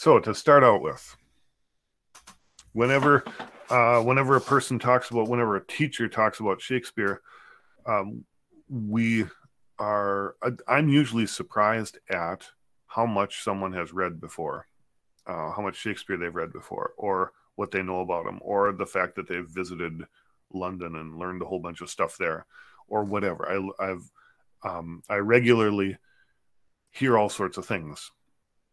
So to start out with, whenever whenever a person talks about, whenever a teacher talks about Shakespeare, um, we I'm usually surprised at how much someone has read before, how much Shakespeare they've read before, or what they know about him, or the fact that they've visited London and learned a whole bunch of stuff there, or whatever. I regularly hear all sorts of things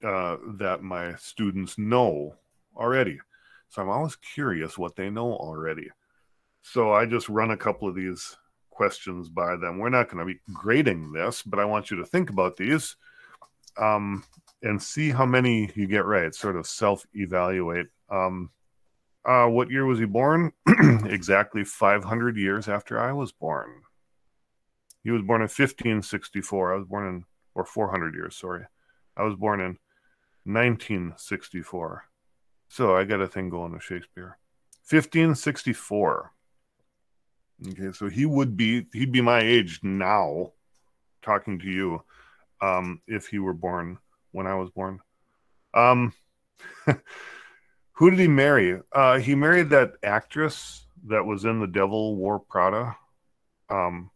that my students know already. So I'm always curious what they know already. So I just run a couple of these questions by them. We're not going to be grading this, but I want you to think about these um, and see how many you get right. Sort of self-evaluate. What year was he born? Exactly 500 years after I was born. He was born in 1564. I was born in, or 400 years, sorry. I was born in 1964. So I got a thing going with Shakespeare. 1564. Okay, so he'd be my age now, talking to you, if he were born when I was born. Um, who did he marry? He married that actress that was in The Devil Wore Prada. Um,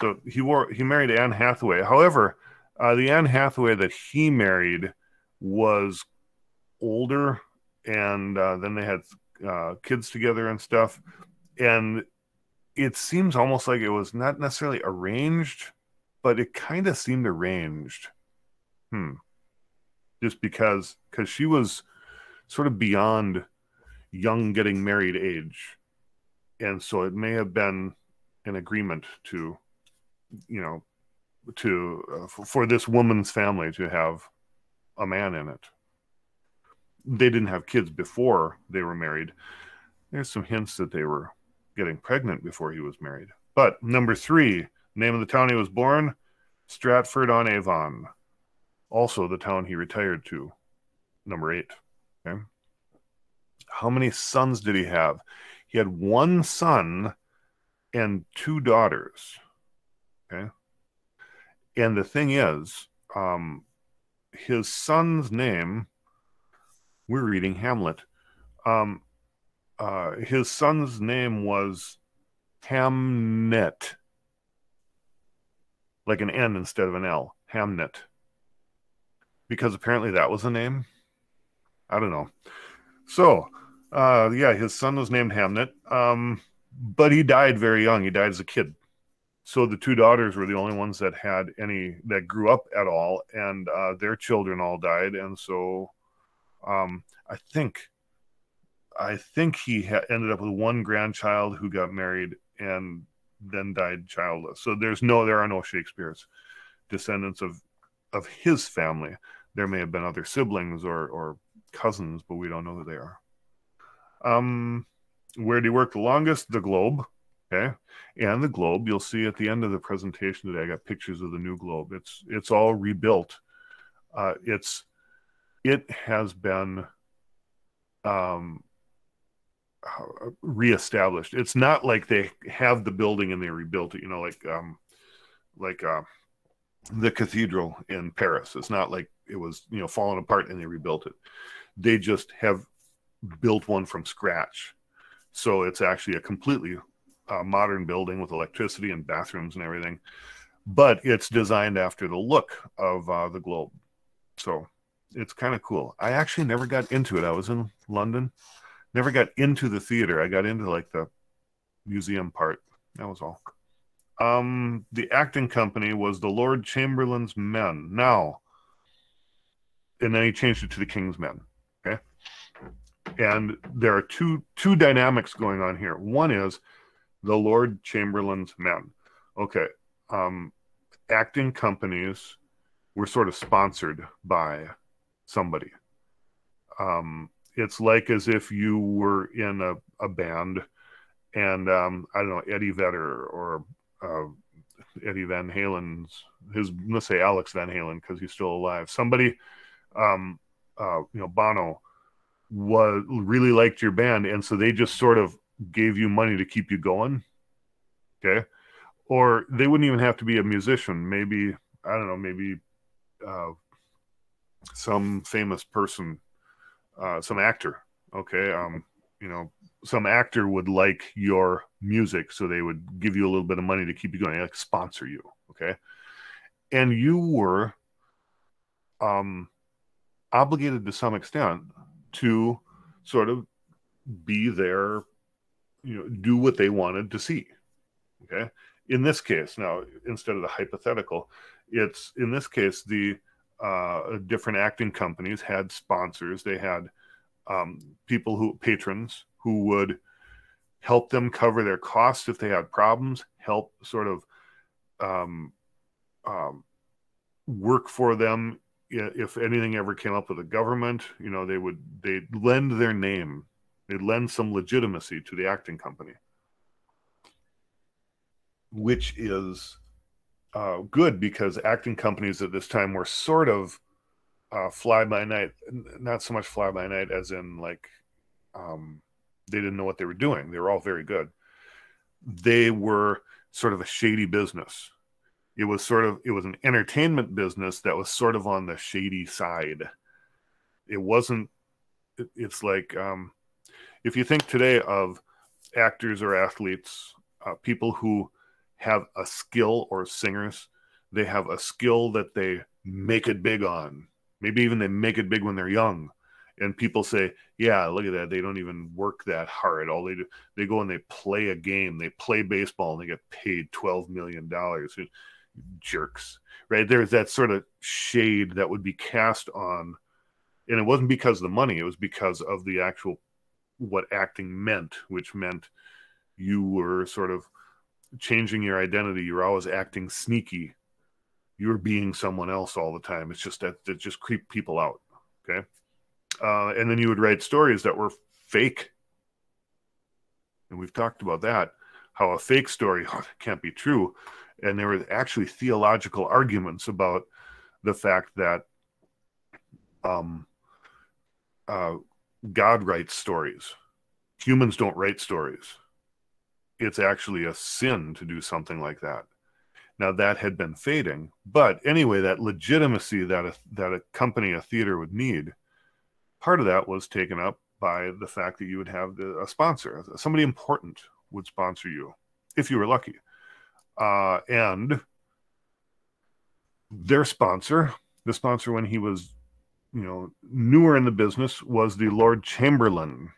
so he married Anne Hathaway. However, the Anne Hathaway that he married was older, and then they had kids together and stuff. And it seems almost like it was not necessarily arranged, but it kind of seemed arranged. Hmm. Just because she was sort of beyond young getting married age, and so it may have been an agreement to, you know, to for this woman's family to have a man in it. They didn't have kids before they were married. There's some hints that they were getting pregnant before he was married. But number three, name of the town he was born, Stratford on Avon. Also the town he retired to. Number eight. Okay. How many sons did he have? He had one son and two daughters. Okay. And the thing is, his son's name, we're reading Hamlet. Um, his son's name was Hamnet, like an N instead of an L. Hamnet. Because apparently that was a name. I don't know. So, yeah, his son was named Hamnet, but he died very young. He died as a kid. So the two daughters were the only ones that had any that grew up at all, and their children all died. And so, um, I think he ended up with one grandchild who got married and then died childless. So there are no Shakespeare's descendants of his family. There may have been other siblings or cousins, but we don't know who they are. Um, where did he work the longest? The Globe. Okay, and the Globe. You'll see at the end of the presentation today. I got pictures of the new Globe. It's all rebuilt. It has been um, reestablished. It's not like they have the building and they rebuilt it. Like the cathedral in Paris. It's not like it was falling apart and they rebuilt it. They just have built one from scratch. So it's actually a completely modern building with electricity and bathrooms and everything. But it's designed after the look of the Globe. So it's kind of cool. I actually never got into it. I was in London, never got into the theater. I got into like the museum part. That was all. The acting company was the Lord Chamberlain's Men. Now, and then he changed it to the King's Men. Okay. And there are two dynamics going on here. One is the Lord Chamberlain's Men. Okay. Acting companies were sort of sponsored by somebody. It's like as if you were in a band and I don't know, Eddie Vedder or Eddie Van Halen's let's say Alex Van Halen because he's still alive. Somebody, Bono really liked your band, and so they just sort of gave you money to keep you going. Okay, or they wouldn't even have to be a musician. Maybe I don't know. Maybe some famous person some actor. Okay, you know, some actor would like your music, so they would give you a little bit of money to keep you going, like sponsor you. Okay, and you were obligated to some extent to sort of be there, do what they wanted to see. Okay. In this case, now, instead of the hypothetical, it's in this case, the different acting companies had sponsors. They had patrons who would help them cover their costs if they had problems, help sort of um, work for them if anything ever came up with the government. They'd lend their name, they'd lend some legitimacy to the acting company, which is good because acting companies at this time were sort of fly by night, not so much fly by night as in like they didn't know what they were doing. They were all very good. They were sort of a shady business. It was an entertainment business that was sort of on the shady side. It wasn't, it's like, if you think today of actors or athletes, people who have a skill, or singers, they have a skill that they make it big on. Maybe even they make it big when they're young. And people say, yeah, look at that. They don't even work that hard. All they do, they go and they play a game. They play baseball and they get paid $12 million. Jerks, right? There's that sort of shade that would be cast on. And it wasn't because of the money. It was because of the actual, what acting meant, which meant you were sort of changing your identity. You're always acting sneaky. You're being someone else all the time. It's just that it just creeped people out. Okay. And then you would write stories that were fake. And we've talked about that, how a fake story can't be true. And there were actually theological arguments about the fact that God writes stories. Humans don't write stories. It's actually a sin to do something like that. Now, that had been fading. But anyway, that legitimacy that a company, a theater would need, part of that was taken up by the fact that you would have a sponsor. Somebody important would sponsor you, if you were lucky. And their sponsor, the sponsor when he was, newer in the business, was the Lord Chamberlain.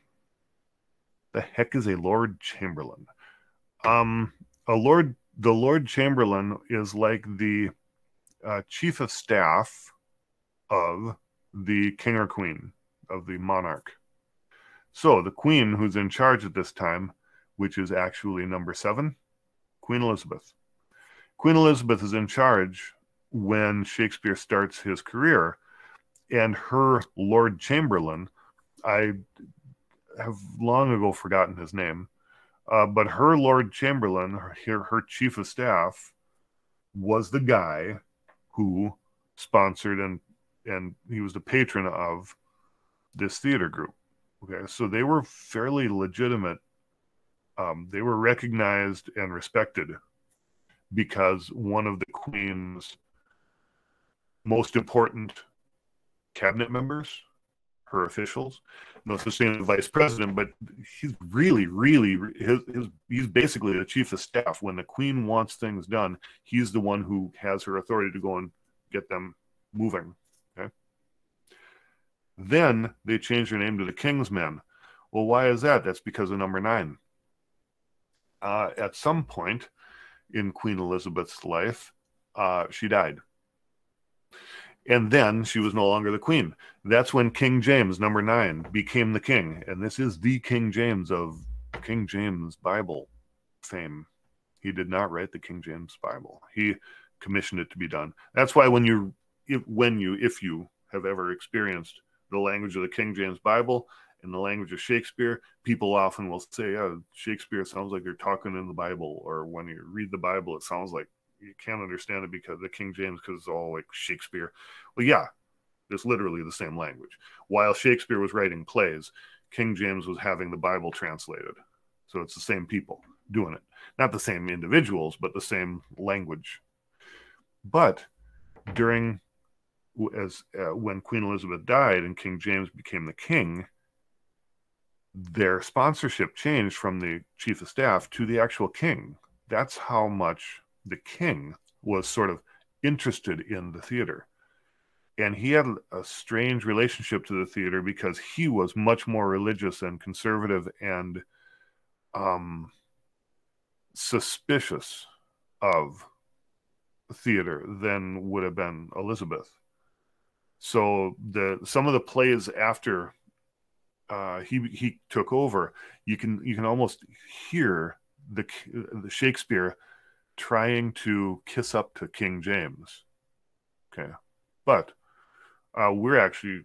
The heck is a Lord Chamberlain? The Lord Chamberlain is like the chief of staff of the king or queen, of the monarch. So the queen who's in charge at this time, which is actually number 7, Queen Elizabeth. Queen Elizabeth is in charge when Shakespeare starts his career, and her Lord Chamberlain, I have long ago forgotten his name, but her Lord Chamberlain, her chief of staff, was the guy who sponsored and he was the patron of this theater group. Okay, so they were fairly legitimate. They were recognized and respected because one of the Queen's most important cabinet members, her officials, no such thing as the vice president, but he's really, he's basically the chief of staff. When the Queen wants things done, he's the one who has her authority to go and get them moving. Okay. Then they changed their name to the King's Men. Well, why is that? That's because of number 9. At some point in Queen Elizabeth's life, she died. And then she was no longer the queen. That's when King James, number 9, became the king. And this is the King James of King James Bible fame. He did not write the King James Bible. He commissioned it to be done. That's why if you have ever experienced the language of the King James Bible and the language of Shakespeare, people often will say, Shakespeare sounds like they're talking in the Bible. Or when you read the Bible, it sounds like you can't understand it because the King James, because it's all like Shakespeare. Well, yeah, it's literally the same language. While Shakespeare was writing plays, King James was having the Bible translated. So it's the same people doing it. Not the same individuals, but the same language. But during when Queen Elizabeth died and King James became the king, their sponsorship changed from the chief of staff to the actual king. That's how much the king was sort of interested in the theater. And he had a strange relationship to the theater because he was much more religious and conservative and suspicious of theater than would have been Elizabeth. So some of the plays after he took over, you can almost hear the Shakespeare trying to kiss up to King James. Okay, but we're actually,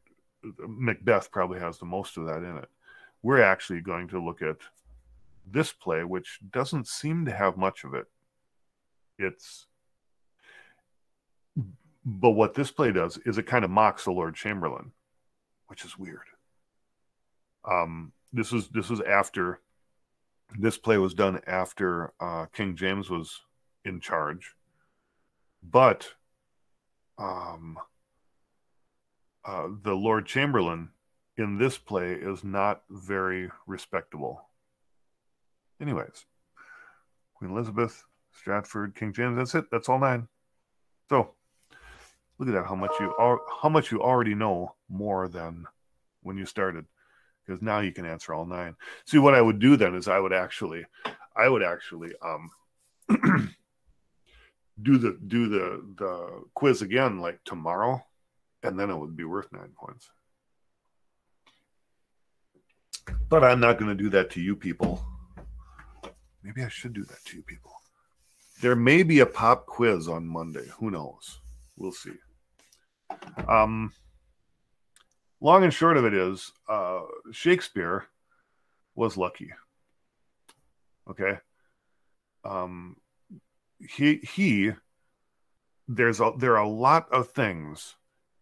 Macbeth probably has the most of that in it. We're actually going to look at this play, which doesn't seem to have much of it. But what this play does is it kind of mocks the Lord Chamberlain, which is weird. This was after, this play was done after King James was in charge, but the Lord Chamberlain in this play is not very respectable. Anyways, Queen Elizabeth, Stratford, King James, that's it. That's all 9. So look at that, how much you already know more than when you started, because now you can answer all 9. See, what I would do then is I would actually do the quiz again like tomorrow, and then it would be worth 9 points. But I'm not going to do that to you people. Maybe I should do that to you people. There may be a pop quiz on Monday. Who knows? We'll see. Long and short of it is, Shakespeare was lucky. Okay. There are a lot of things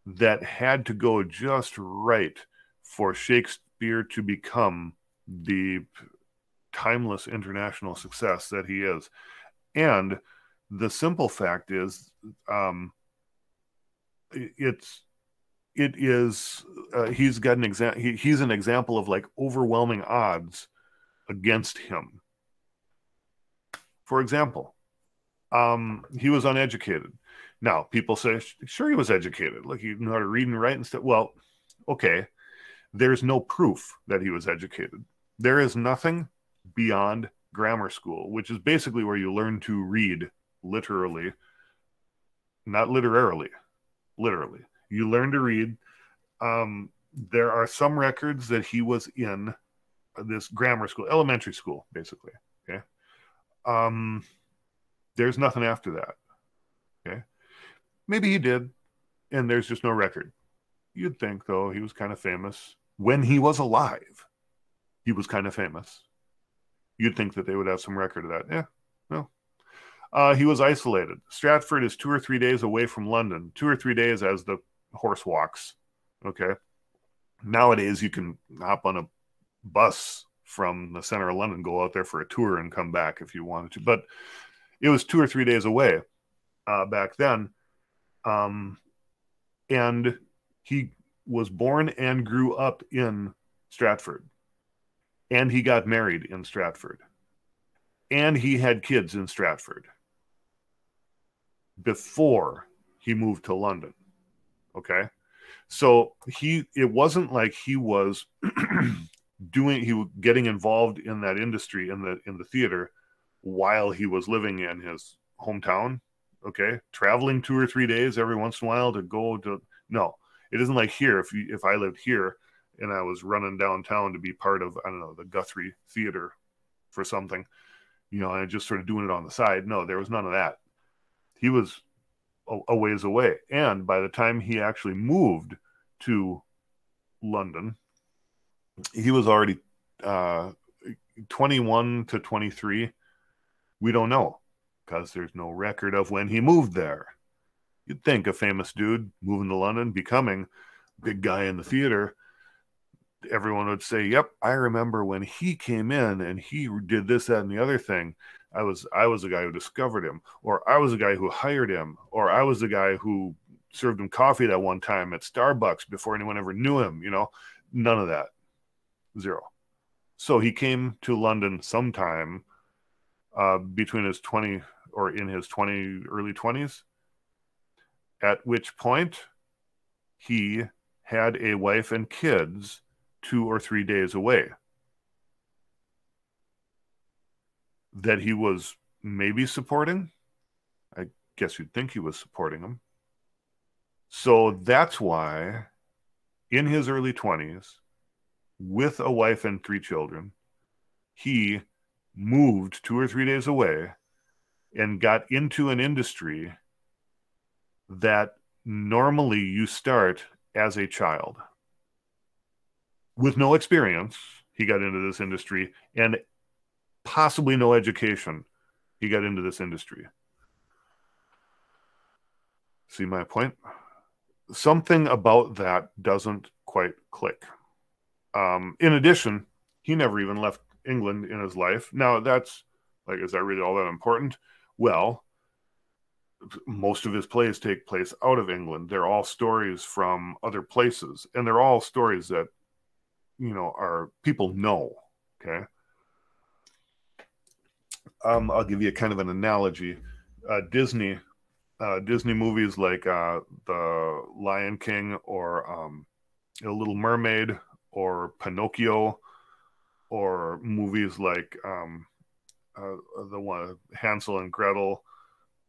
that had to go just right for Shakespeare to become the timeless international success that he is. And the simple fact is, he's got he's an example of like overwhelming odds against him. For example, he was uneducated. Now, people say, sure, he was educated. Like, he knew how to read and write and stuff. Well, okay. There's no proof that he was educated. There is nothing beyond grammar school, which is basically where you learn to read literally, not literarily, literally. You learn to read. There are some records that he was in this grammar school, elementary school, basically. Okay. There's nothing after that. Okay. Maybe he did, and there's just no record. You'd think, though, he was kind of famous. When he was alive, he was kind of famous. You'd think that they would have some record of that. Yeah, no. He was isolated. Stratford is 2 or 3 days away from London. 2 or 3 days as the horse walks. Okay. Nowadays, you can hop on a bus from the center of London, go out there for a tour and come back if you wanted to. But it was 2 or 3 days away back then. And he was born and grew up in Stratford. And he got married in Stratford. And he had kids in Stratford before he moved to London. Okay? So it wasn't like he was getting involved in that industry in the theater while he was living in his hometown. Okay, traveling 2 or 3 days every once in a while to go to, no, it isn't like here. If I lived here and I was running downtown to be part of, I don't know, the Guthrie Theater for something, and just sort of doing it on the side. No, there was none of that. He was a ways away. And by the time he actually moved to London, he was already 21 to 23. We don't know, because there's no record of when he moved there. You'd think a famous dude moving to London, becoming big guy in the theater, everyone would say, yep, I remember when he came in and he did this, that, and the other thing. I was the guy who discovered him, or I was the guy who hired him, or I was the guy who served him coffee that one time at Starbucks before anyone ever knew him, you know, none of that. Zero. So he came to London sometime between his 20 or in his early 20s, at which point he had a wife and kids 2 or 3 days away that he was maybe supporting. I guess you'd think he was supporting them. So that's why in his early 20s, with a wife and 3 children, he moved 2 or 3 days away and got into an industry that normally you start as a child. With no experience, he got into this industry, and possibly no education, he got into this industry. See my point? Something about that doesn't quite click. In addition, he never even left England in his life. Now, that's, like, is that really all that important? Well, most of his plays take place out of England. They're all stories from other places, and they're all stories that, you know, are people know, okay? I'll give you a kind of an analogy. Disney movies like The Lion King or The Little Mermaid or Pinocchio, or movies like the one Hansel and Gretel,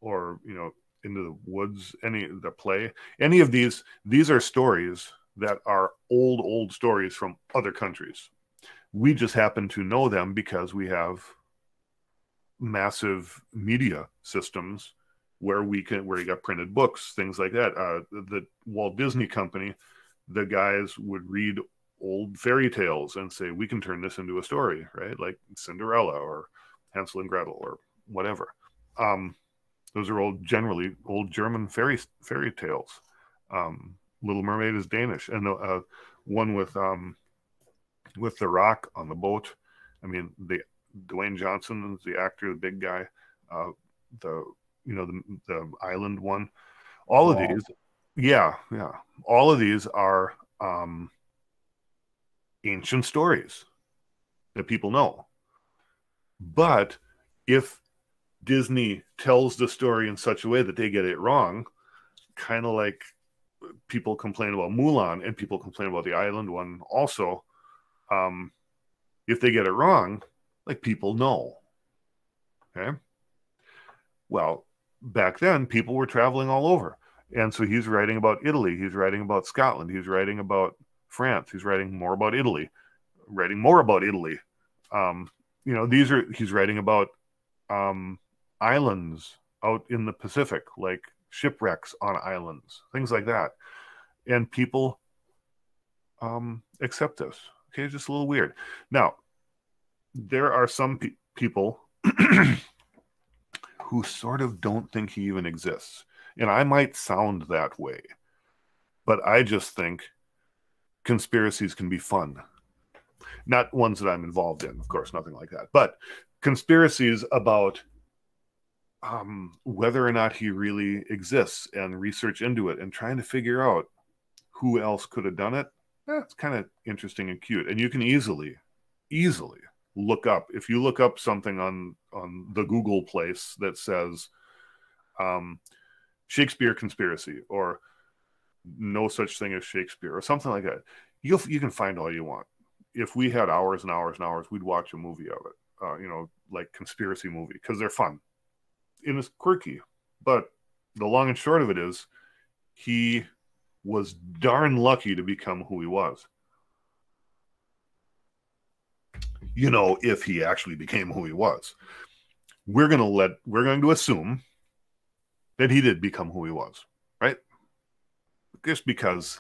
or, you know, Into the Woods, any of these are stories that are old stories from other countries. We just happen to know them because we have massive media systems where you got printed books, things like that. The Walt Disney Company, the guys would read old fairy tales and say, we can turn this into a story, right? Like Cinderella or Hansel and Gretel or whatever. Those are generally old German fairy tales. Little Mermaid is Danish, and the one with The Rock on the boat. I mean, Dwayne Johnson is the actor, the big guy. The island one. All of these, yeah. All of these are ancient stories that people know. But if Disney tells the story in such a way that they get it wrong, kind of like people complain about Mulan and people complain about the island one also, if they get it wrong, like, people know. Okay? Well, back then, people were traveling all over. And so he's writing about Italy. He's writing about Scotland. He's writing about France. He's writing more about Italy. He's writing about islands out in the Pacific, like shipwrecks on islands, things like that. And people accept this. Okay, just a little weird. Now, there are some people who sort of don't think he even exists. And I might sound that way, but I just think conspiracies can be fun. Not ones that I'm involved in, of course, nothing like that. But conspiracies about whether or not he really exists, and research into it and trying to figure out who else could have done it. It's kind of interesting and cute. And you can easily look up, if you look up something on the Google place that says Shakespeare conspiracy or no such thing as Shakespeare or something like that, you can find all you want. If we had hours and hours and hours, we'd watch a movie of it, like conspiracy movie, because they're fun. And it's quirky. But the long and short of it is, he was darn lucky to become who he was. If he actually became who he was. We're going to assume that he did become who he was, right? Just because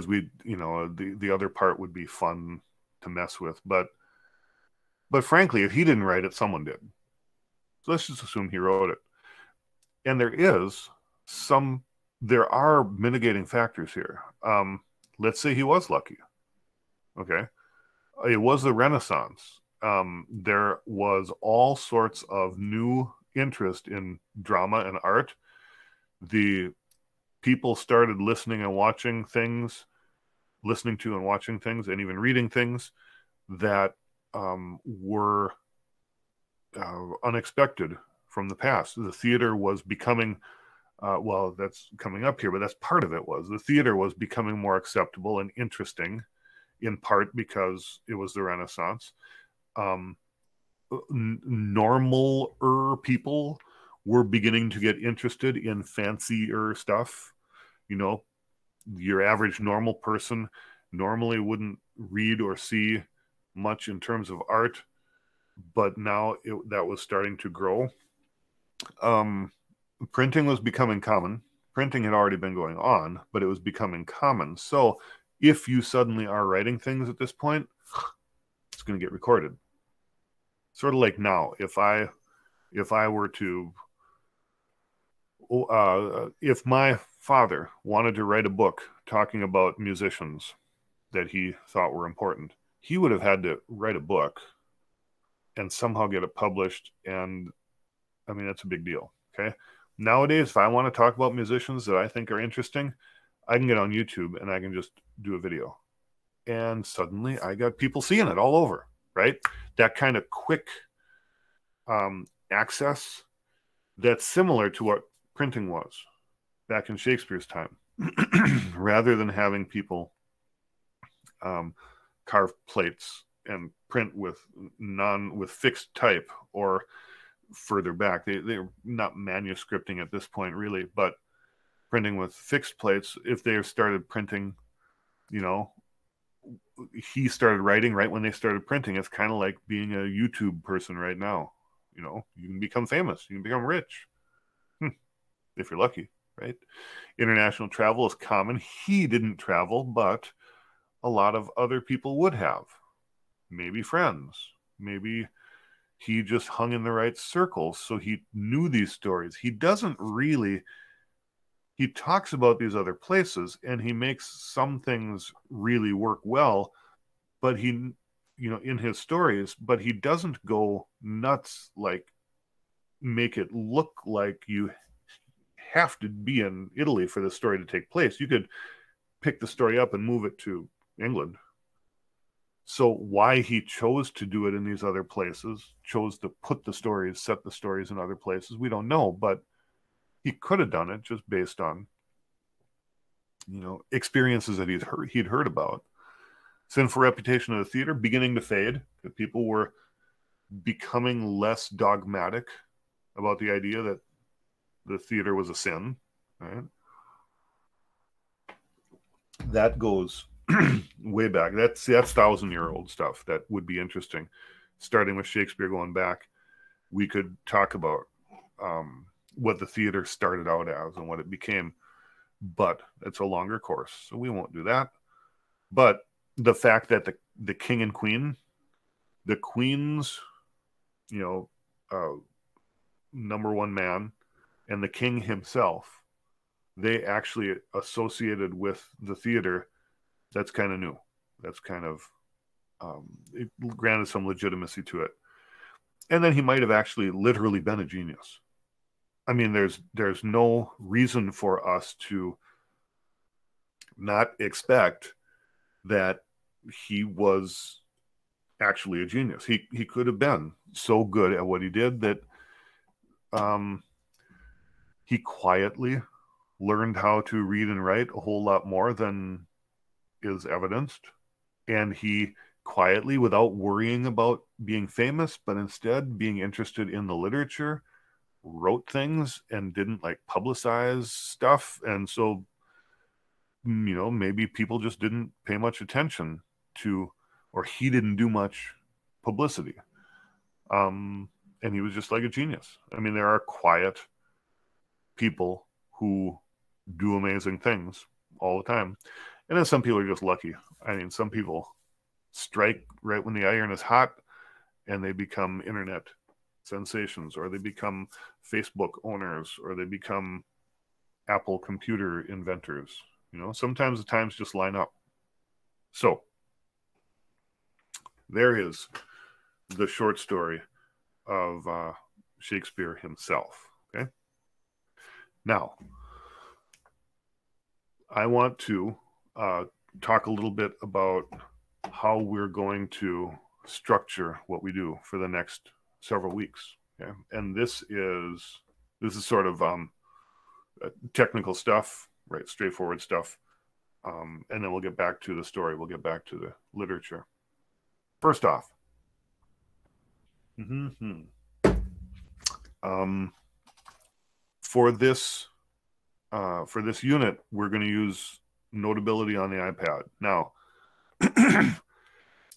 we, the other part would be fun to mess with. But frankly, if he didn't write it, someone did. So let's just assume he wrote it. And there are mitigating factors here. Let's say he was lucky. Okay. It was the Renaissance. There was all sorts of new interest in drama and art the people started listening to and watching things, and even reading things that were unexpected from the past. The theater was becoming, well, that's coming up here, but that's part of it. Was the theater was becoming more acceptable and interesting, in part because it was the Renaissance. Normal people were beginning to get interested in fancier stuff. You know, your average normal person normally wouldn't read or see much in terms of art, but now that was starting to grow. Printing was becoming common. Printing had already been going on, but it was becoming common. So if you suddenly are writing things at this point, it's going to get recorded. Sort of like now, if I were to, if my father wanted to write a book talking about musicians that he thought were important, he would have had to write a book and somehow get it published. And I mean, that's a big deal. Okay. Nowadays, if I want to talk about musicians that I think are interesting, I can get on YouTube and I can just do a video. And suddenly I got people seeing it all over, right? That kind of quick access that's similar to what printing was back in Shakespeare's time. Rather than having people carve plates and print with fixed type, or further back, they're not manuscripting at this point really, but printing with fixed plates. If they started printing, you know, he started writing right when they started printing. It's kind of like being a YouTube person right now. You know, you can become famous, you can become rich, if you're lucky, right? International travel is common. He didn't travel, but a lot of other people would have. Maybe friends. Maybe he just hung in the right circles, so he knew these stories. He doesn't really. He talks about these other places, and he makes some things really work well, but he, in his stories, but he doesn't go nuts, like make it look like you have to be in Italy for the story to take place. You could pick the story up and move it to England. So why he chose to do it in these other places, chose to set the stories in other places, we don't know, but he could have done it just based on, experiences that he'd heard about. Sinful reputation of the theater beginning to fade. People were becoming less dogmatic about the idea that the theater was a sin, right? That goes way back. That's 1,000-year-old stuff that would be interesting. Starting with Shakespeare going back, we could talk about what the theater started out as and what it became, but it's a longer course, so we won't do that. But the fact that the king and queen, the queen's, number one man, and the king himself, they actually associated with the theater. That's kind of new. That's kind of it granted some legitimacy to it. And then he might have actually literally been a genius. I mean, there's no reason for us to not expect that he was actually a genius. He could have been so good at what he did that he quietly learned how to read and write a whole lot more than is evidenced. And he quietly, without worrying about being famous, but instead being interested in the literature, wrote things and didn't like publicize stuff. And so, maybe people just didn't pay much attention to, or he didn't do much publicity. And he was just like a genius. I mean, there are quiet people who do amazing things all the time. And then some people are just lucky. I mean, some people strike right when the iron is hot and they become internet sensations, or they become Facebook owners, or they become Apple computer inventors. Sometimes the times just line up. So there is the short story of Shakespeare himself. Okay. Now, I want to talk a little bit about how we're going to structure what we do for the next several weeks. Okay? And this is sort of technical stuff, right? Straightforward stuff. And then we'll get back to the story. We'll get back to the literature. First off, for this unit, we're going to use Notability on the iPad. Now,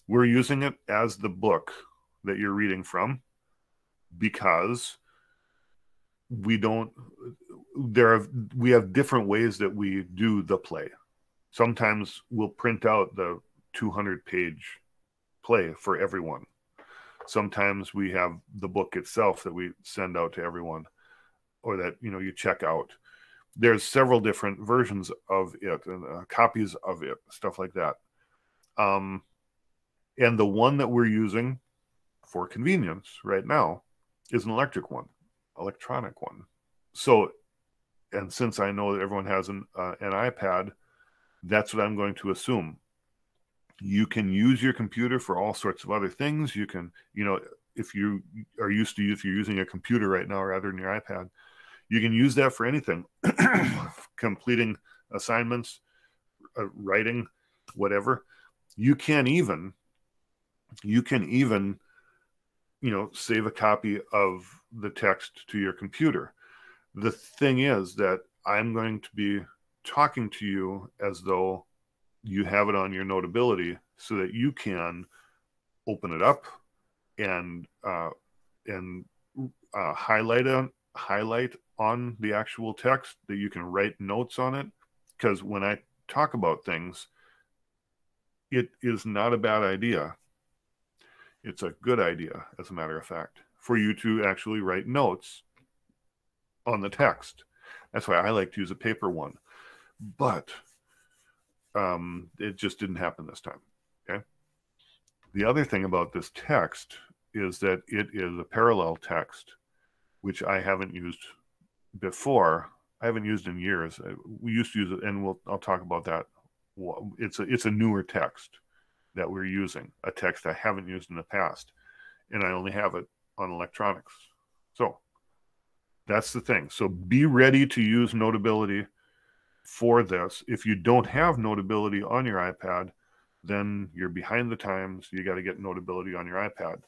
we're using it as the book that you're reading from because we have different ways that we do the play. Sometimes we'll print out the 200-page play for everyone. Sometimes we have the book itself that we send out to everyone, or that you check out. There's several different versions of it and copies of it, stuff like that. And the one that we're using for convenience right now is an electronic one. So, and since I know that everyone has an iPad, that's what I'm going to assume. You can use your computer for all sorts of other things. You can, if you are used to, if you're using a computer right now rather than your iPad, you can use that for anything. Completing assignments, writing, whatever. You can even save a copy of the text to your computer. The thing is that I'm going to be talking to you as though you have it on your Notability, so that you can open it up and highlight on the actual text, that you can write notes on it. Because when I talk about things, it is not a bad idea. It's a good idea, as a matter of fact, for you to actually write notes on the text. That's why I like to use a paper one. But it just didn't happen this time. Okay. The other thing about this text is that it is a parallel text, which I haven't used before. I haven't used in years. We used to use it, and I'll talk about that. It's a newer text that we're using, a text I haven't used in the past, and I only have it on electronics. So that's the thing. So be ready to use Notability for this. If you don't have Notability on your iPad, then you're behind the times. You got to get Notability on your iPad.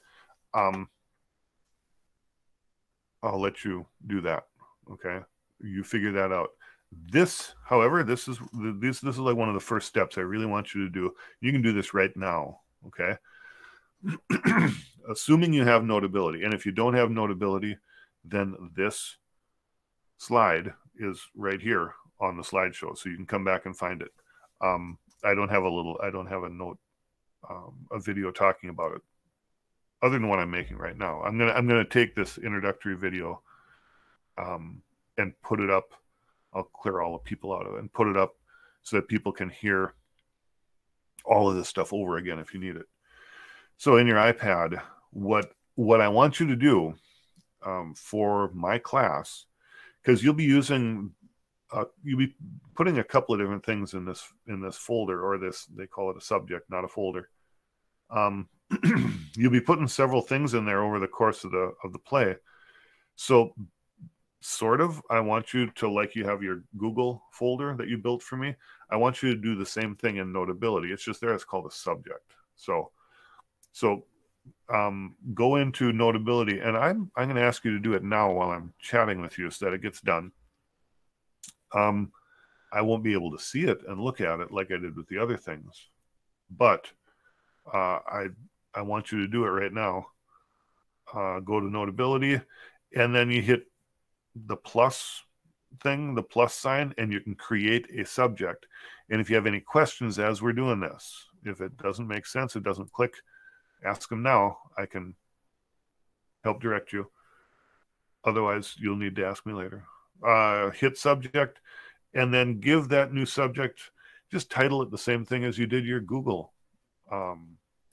I'll let you do that. Okay, you figure that out. This, however, this is like one of the first steps I really want you to do. You can do this right now. Okay. Assuming you have Notability, and if you don't have Notability, then this slide is right here on the slideshow, so you can come back and find it. I don't have a note, a video talking about it, other than what I'm making right now. I'm gonna take this introductory video, and put it up. I'll clear all the people out of it and put it up so that people can hear all of this stuff over again if you need it. So in your iPad, what I want you to do for my class, because you'll be putting a couple of different things in this folder, or this, they call it a subject, not a folder. You'll be putting several things in there over the course of the play. So sort of, I want you to, like you have your Google folder that you built for me, I want you to do the same thing in Notability. It's just there, it's called a subject. So go into Notability, and I'm going to ask you to do it now while I'm chatting with you so that it gets done. I won't be able to see it and look at it like I did with the other things, but I want you to do it right now. Go to Notability, and then you hit the plus thing, the plus sign, and you can create a subject. And if you have any questions as we're doing this, if it doesn't make sense, it doesn't click, ask them now. I can help direct you. Otherwise, you'll need to ask me later. Hit subject, and then give that new subject, just title it the same thing as you did your Google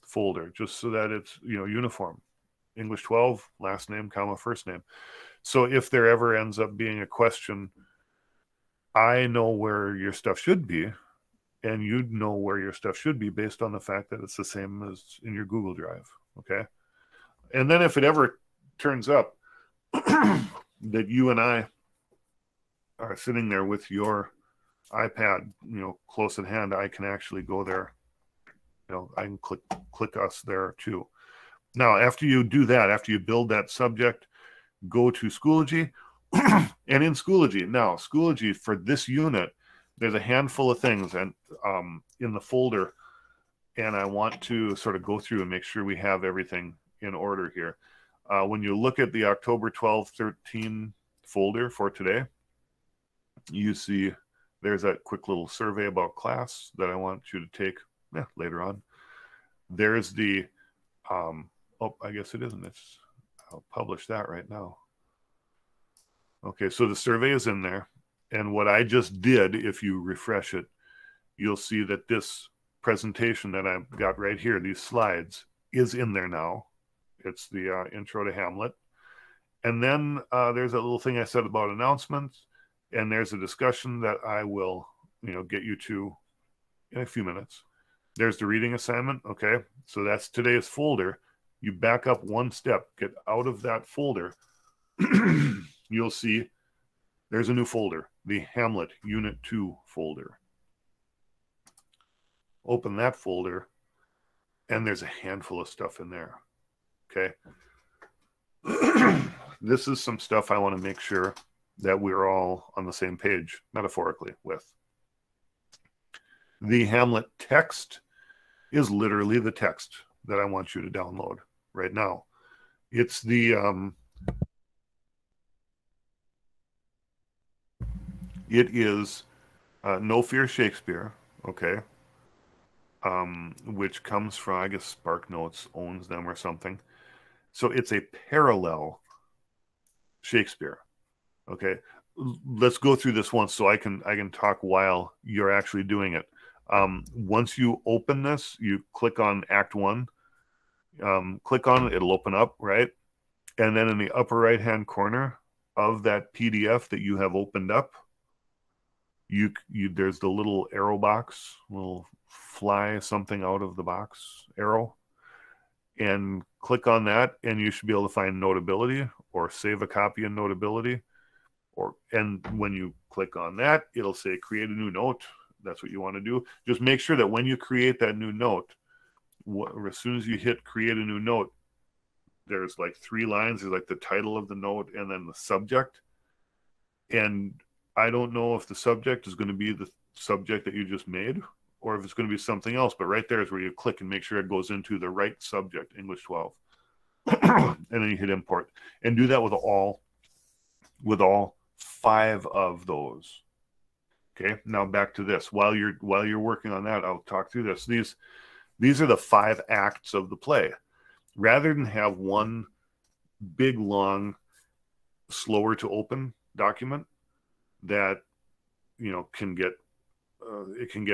folder, just so that it's uniform. English 12, last name, comma, first name. So if there ever ends up being a question I know where your stuff should be, and you know where your stuff should be based on the fact that it's the same as in your Google Drive. Okay. And then if it ever turns up that you and I are sitting there with your iPad, close at hand, I can actually go there. I can click us there too. Now, after you do that, after you build that subject, go to Schoology. And in Schoology, for this unit, there's a handful of things and in the folder, and I want to sort of go through and make sure we have everything in order here. When you look at the October 12, 13 folder for today, you see there's that quick little survey about class that I want you to take later on. There's the, I guess it isn't. I'll publish that right now. Okay, so the survey is in there. And what I just did, if you refresh it, you'll see that this presentation that I've got right here, these slides, is in there now. It's the intro to Hamlet. And then there's a little thing I said about announcements. And there's a discussion that I will, get you to in a few minutes. There's the reading assignment. Okay, so that's today's folder. You back up one step, get out of that folder. You'll see there's a new folder, the Hamlet Unit 2 folder. Open that folder, and there's a handful of stuff in there. Okay. This is some stuff I want to make sure that we're all on the same page, metaphorically, with. The Hamlet text is literally the text that I want you to download right now. It's the it is No Fear Shakespeare, okay, which comes from, I guess, SparkNotes owns them or something. So it's a parallel Shakespeare. Okay, let's go through this once so I can talk while you're actually doing it. Once you open this, you click on Act 1. Click on it, it'll open up, right? And then in the upper right-hand corner of that PDF that you have opened up, there's the little arrow box, little fly something out of the box arrow, and click on that, and you should be able to find Notability or save a copy in Notability. And when you click on that, it'll say create a new note. That's what you want to do. Just make sure that when you create that new note, as soon as you hit create a new note, there's like 3 lines. There's like the title of the note and then the subject. And I don't know if the subject is going to be the subject that you just made or if it's going to be something else. But right there is where you click and make sure it goes into the right subject, English 12. And then you hit import. And do that with all 5 of those. Okay, now back to this. While you're working on that, I'll talk through this. These are the 5 acts of the play. Rather than have one big, long, slower to open document that can get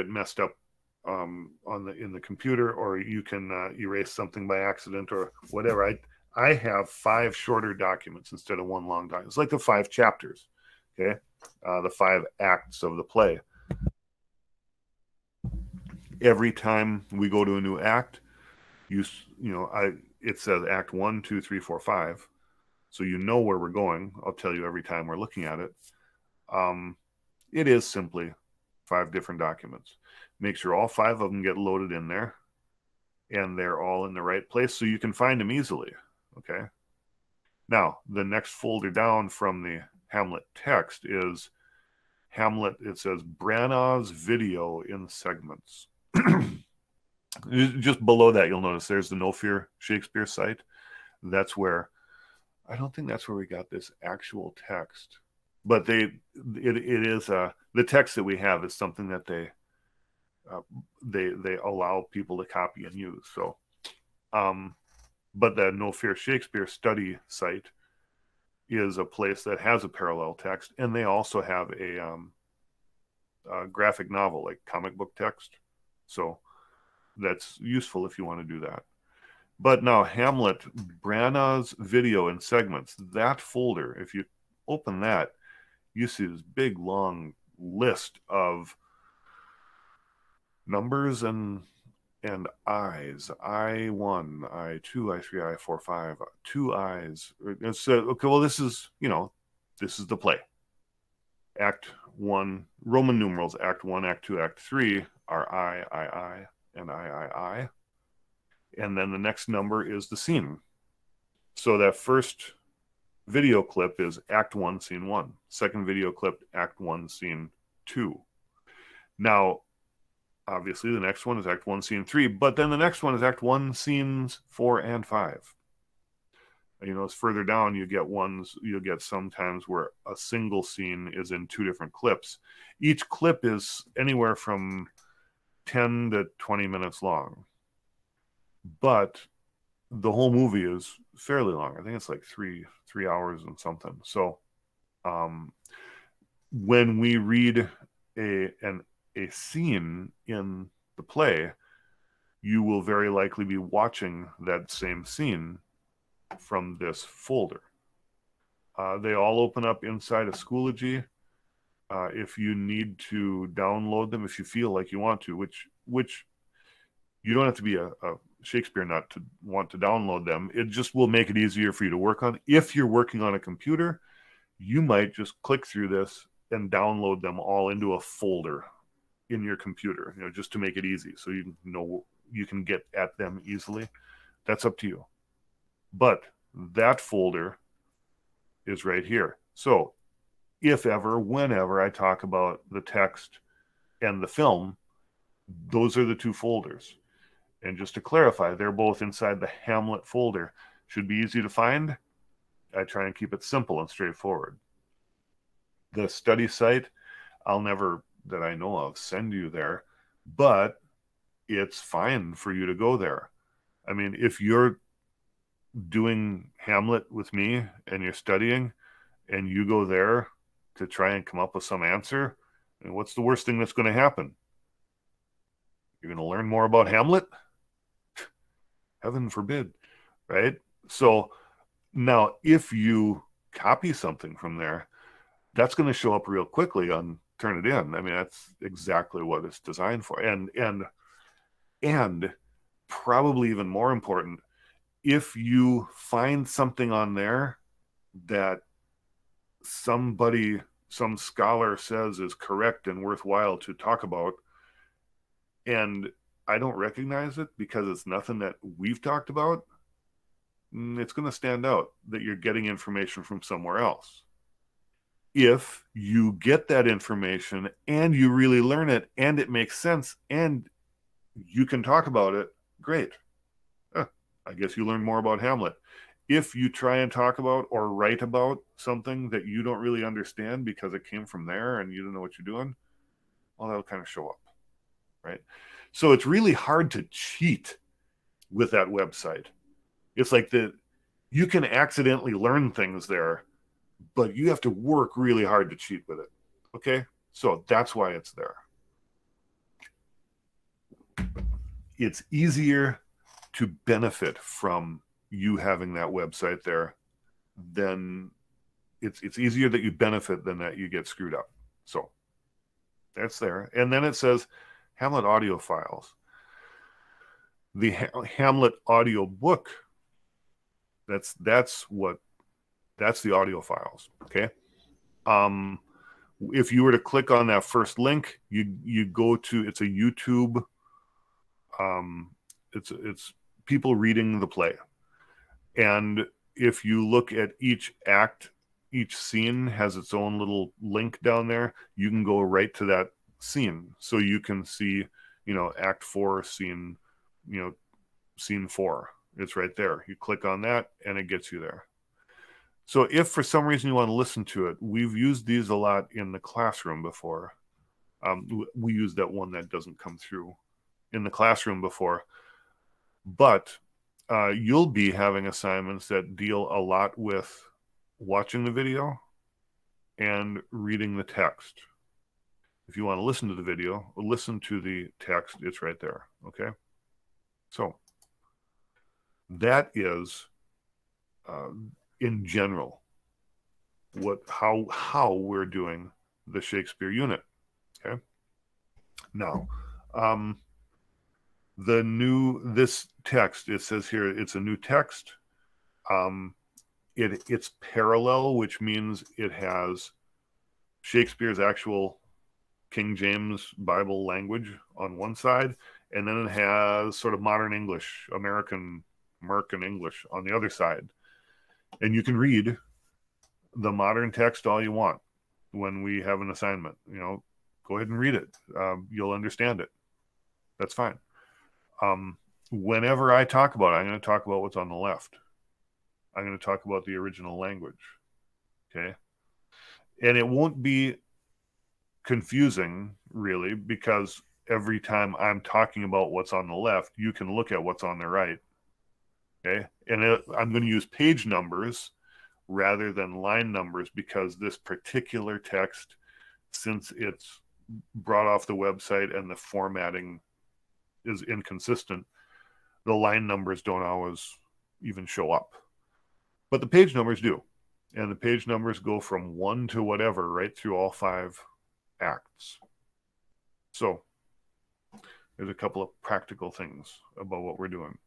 messed up in the computer, or you can erase something by accident or whatever. I have 5 shorter documents instead of one long document. It's like the 5 chapters. Okay, the 5 acts of the play. Every time we go to a new act, it says Act 1, 2, 3, 4, 5. So you know where we're going. I'll tell you every time we're looking at it. It is simply 5 different documents. Make sure all 5 of them get loaded in there, and they're all in the right place so you can find them easily. Okay. Now, the next folder down from the Hamlet text is Hamlet. It says Brannaugh's video in segments. Just below that, you'll notice there's the No Fear Shakespeare site. That's where, I don't think that's where we got this actual text, but it is the text that we have is something that they allow people to copy and use. So, but the No Fear Shakespeare study site is a place that has a parallel text, and they also have a graphic novel, like comic book text. So that's useful if you want to do that. But now Hamlet, Brannaugh's video in segments, that folder, if you open that, you see this big, long list of numbers and I's. I1, I2, I3, I4, 5, 2 I's. So, okay, well, this is, this is the play. Act 1, Roman numerals, Act 1, Act 2, Act 3 are I, and I. And then the next number is the scene. So that first video clip is Act 1, Scene 1. Second video clip, Act 1, Scene 2. Now, obviously, the next one is Act 1, Scene 3, but then the next one is Act 1, Scenes 4 and 5. As further down, you'll get sometimes where a single scene is in 2 different clips. Each clip is anywhere from 10 to 20 minutes long. But the whole movie is fairly long. I think it's like three hours and something. So when we read a scene in the play, you will very likely be watching that same scene from this folder. They all open up inside of Schoology. If you need to download them, if you feel like you want to, which you don't have to be a Shakespeare nut to want to download them. It just will make it easier for you to work on. If you're working on a computer, you might just click through this and download them all into a folder in your computer, just to make it easy, so you can get at them easily. That's up to you. But that folder is right here. So if ever, whenever I talk about the text and the film, those are the 2 folders. And just to clarify, they're both inside the Hamlet folder. Should be easy to find. I try and keep it simple and straightforward. The study site, I'll never, that I know of, send you there, but it's fine for you to go there. I mean, if you're doing Hamlet with me and you're studying and you go there to try and come up with some answer, and what's the worst thing that's going to happen? You're going to learn more about Hamlet? Heaven forbid, right? So now if you copy something from there, that's going to show up real quickly on Turnitin. I mean, that's exactly what it's designed for. And probably even more important, if you find something on there that some scholar says is correct and worthwhile to talk about, and I don't recognize it because it's nothing that we've talked about, it's going to stand out that you're getting information from somewhere else. If you get that information and you really learn it and it makes sense and you can talk about it, great. I guess you learn more about Hamlet. If you try and talk about or write about something that you don't really understand because it came from there and you don't know what you're doing, well, that'll kind of show up, right? So it's really hard to cheat with that website. It's like you can accidentally learn things there, but you have to work really hard to cheat with it. Okay? So that's why it's there. It's easier to benefit from you having that website there than it's easier that you benefit than that you get screwed up. So that's there. And then it says Hamlet audio files. The Hamlet audio book, that's the audio files. Okay. If you were to click on that first link, you go to, it's a YouTube, it's people reading the play. And if you look at each act, each scene has its own little link down there. You can go right to that scene. So you can see, act 4, scene 4. It's right there. You click on that and it gets you there. So if for some reason you want to listen to it, we've used these a lot in the classroom before. We use that one that doesn't come through in the classroom before. But you'll be having assignments that deal a lot with watching the video and reading the text. If you want to listen to the video or listen to the text, it's right there. Okay. So that is, in general, how we're doing the Shakespeare Unit. Okay. Now, this text, it says here, it's a new text. It's parallel, which means it has Shakespeare's actual King James Bible language on one side, and then it has sort of modern English, American English on the other side. And you can read the modern text all you want when we have an assignment. Go ahead and read it. You'll understand it. That's fine. Whenever I talk about it, I'm going to talk about what's on the left. I'm going to talk about the original language. Okay. And it won't be confusing, really, because every time I'm talking about what's on the left, you can look at what's on the right. Okay. And I'm going to use page numbers rather than line numbers because this particular text, since it's brought off the website and the formatting is inconsistent, the line numbers don't always even show up. But the page numbers do. And the page numbers go from 1 to whatever right through all 5 acts. So there's a couple of practical things about what we're doing.